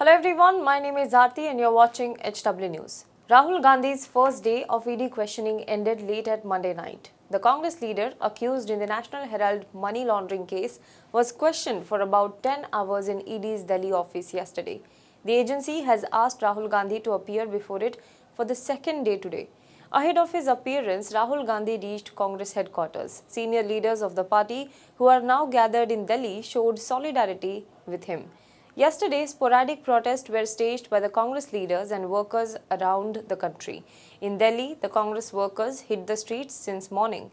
Hello everyone, my name is Aarti and you're watching HW News. Rahul Gandhi's first day of ED questioning ended late at Monday night. The Congress leader, accused in the National Herald Money laundering case, was questioned for about 10 hours in ED's Delhi office yesterday. The agency has asked Rahul Gandhi to appear before it for the second day today. Ahead of his appearance, Rahul Gandhi reached Congress headquarters. Senior leaders of the party, who are now gathered in Delhi, showed solidarity with him. Yesterday, sporadic protests were staged by the Congress leaders and workers around the country. In Delhi, the Congress workers hit the streets since morning.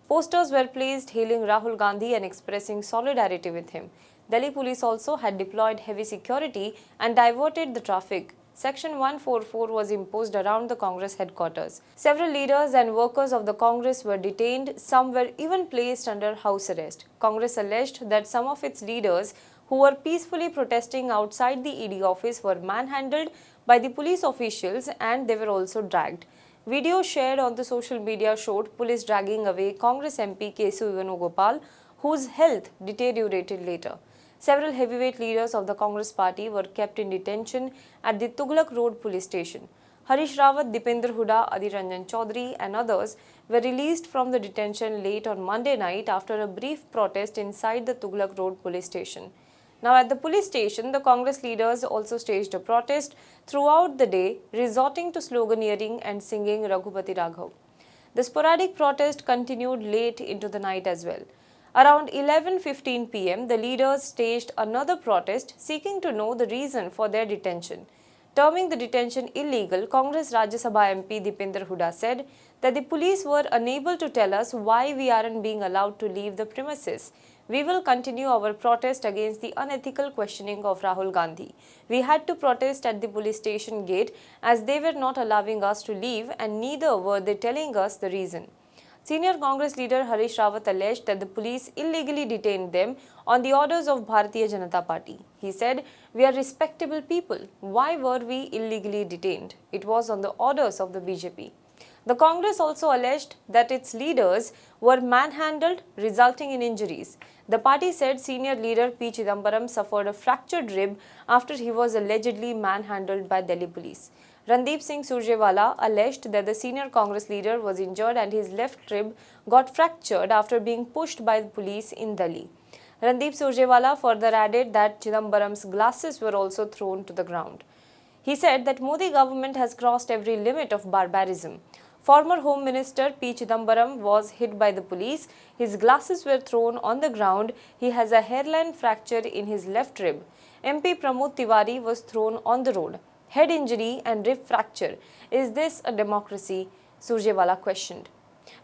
Posters were placed hailing Rahul Gandhi and expressing solidarity with him. Delhi police also had deployed heavy security and diverted the traffic. Section 144 was imposed around the Congress headquarters. Several leaders and workers of the Congress were detained. Some were even placed under house arrest. Congress alleged that some of its leaders who were peacefully protesting outside the ED office were manhandled by the police officials and they were also dragged. Videos shared on the social media showed police dragging away Congress MP Kesu Venugopal, whose health deteriorated later. Several heavyweight leaders of the Congress party were kept in detention at the Tughlaq Road police station. Harish Rawat, Dipender Hooda, Adhir Ranjan Chaudhary and others were released from the detention late on Monday night after a brief protest inside the Tughlaq Road police station. Now at the police station, the Congress leaders also staged a protest throughout the day, resorting to sloganeering and singing Raghupati Raghav. The sporadic protest continued late into the night as well. Around 11:15 p.m., the leaders staged another protest seeking to know the reason for their detention. Terming the detention illegal, Congress Rajya Sabha MP Dipender Hooda said that the police were unable to tell us why we aren't being allowed to leave the premises. We will continue our protest against the unethical questioning of Rahul Gandhi. We had to protest at the police station gate as they were not allowing us to leave and neither were they telling us the reason. Senior Congress leader Harish Rawat alleged that the police illegally detained them on the orders of Bharatiya Janata Party. He said, "We are respectable people. Why were we illegally detained? It was on the orders of the BJP." The Congress also alleged that its leaders were manhandled, resulting in injuries. The party said senior leader P. Chidambaram suffered a fractured rib after he was allegedly manhandled by Delhi police. Randeep Singh Surjewala alleged that the senior Congress leader was injured and his left rib got fractured after being pushed by the police in Delhi. Randeep Surjewala further added that Chidambaram's glasses were also thrown to the ground. He said that Modi government has crossed every limit of barbarism. Former Home Minister P. Chidambaram was hit by the police. His glasses were thrown on the ground. He has a hairline fracture in his left rib. MP Pramod Tiwari was thrown on the road. Head injury and rib fracture. Is this a democracy? Surjewala questioned.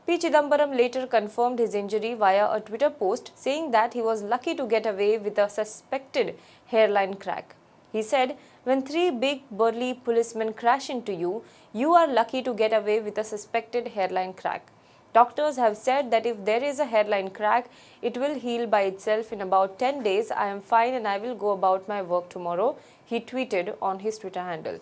P. Chidambaram later confirmed his injury via a Twitter post, saying that he was lucky to get away with a suspected hairline crack. He said, "When three big burly policemen crash into you, you are lucky to get away with a suspected hairline crack. Doctors have said that if there is a hairline crack, it will heal by itself in about 10 days. I am fine and I will go about my work tomorrow," he tweeted on his Twitter handle.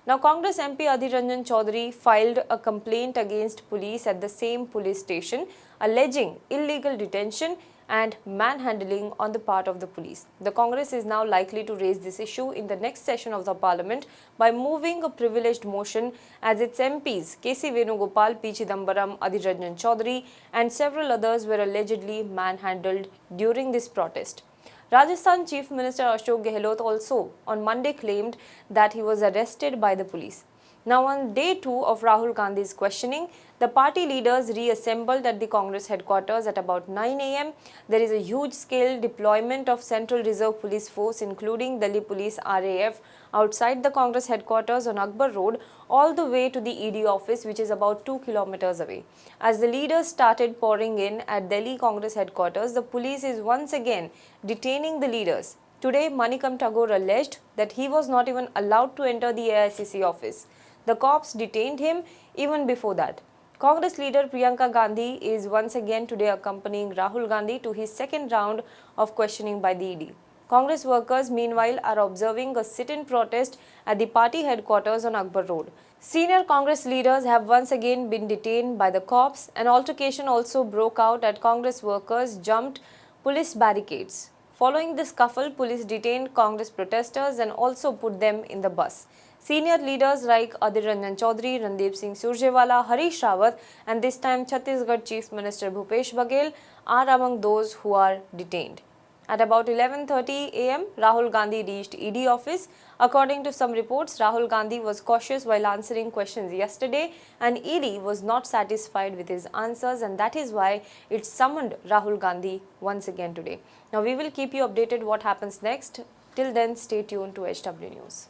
Now, Congress MP Adhir Ranjan Chaudhary filed a complaint against police at the same police station, alleging illegal detention and manhandling on the part of the police. The Congress is now likely to raise this issue in the next session of the Parliament by moving a privileged motion as its MPs K.C. Venugopal, P. Chidambaram, Adhir Ranjan Chaudhary and several others were allegedly manhandled during this protest. Rajasthan Chief Minister Ashok Gehlot also on Monday claimed that he was arrested by the police. Now on day 2 of Rahul Gandhi's questioning, the party leaders reassembled at the Congress headquarters at about 9 a.m. There is a huge-scale deployment of Central Reserve Police Force including Delhi Police RAF outside the Congress headquarters on Akbar Road all the way to the ED office, which is about 2 kilometers away. As the leaders started pouring in at Delhi Congress headquarters, the police is once again detaining the leaders. Today, Manikam Tagore alleged that he was not even allowed to enter the AICC office. The cops detained him even before that. Congress leader Priyanka Gandhi is once again today accompanying Rahul Gandhi to his second round of questioning by the ED. Congress workers meanwhile are observing a sit-in protest at the party headquarters on Akbar Road. Senior Congress leaders have once again been detained by the cops. An altercation also broke out at Congress workers jumped police barricades. Following the scuffle, police detained Congress protesters and also put them in the bus. Senior leaders like Adhir Ranjan Chaudhary, Randeep Singh Surjewala, Harish Rawat, and this time Chhattisgarh Chief Minister Bhupesh Baghel are among those who are detained. At about 11:30 am, Rahul Gandhi reached ED office. According to some reports, Rahul Gandhi was cautious while answering questions yesterday and ED was not satisfied with his answers, and that is why it summoned Rahul Gandhi once again today. Now we will keep you updated what happens next. Till then, stay tuned to HW News.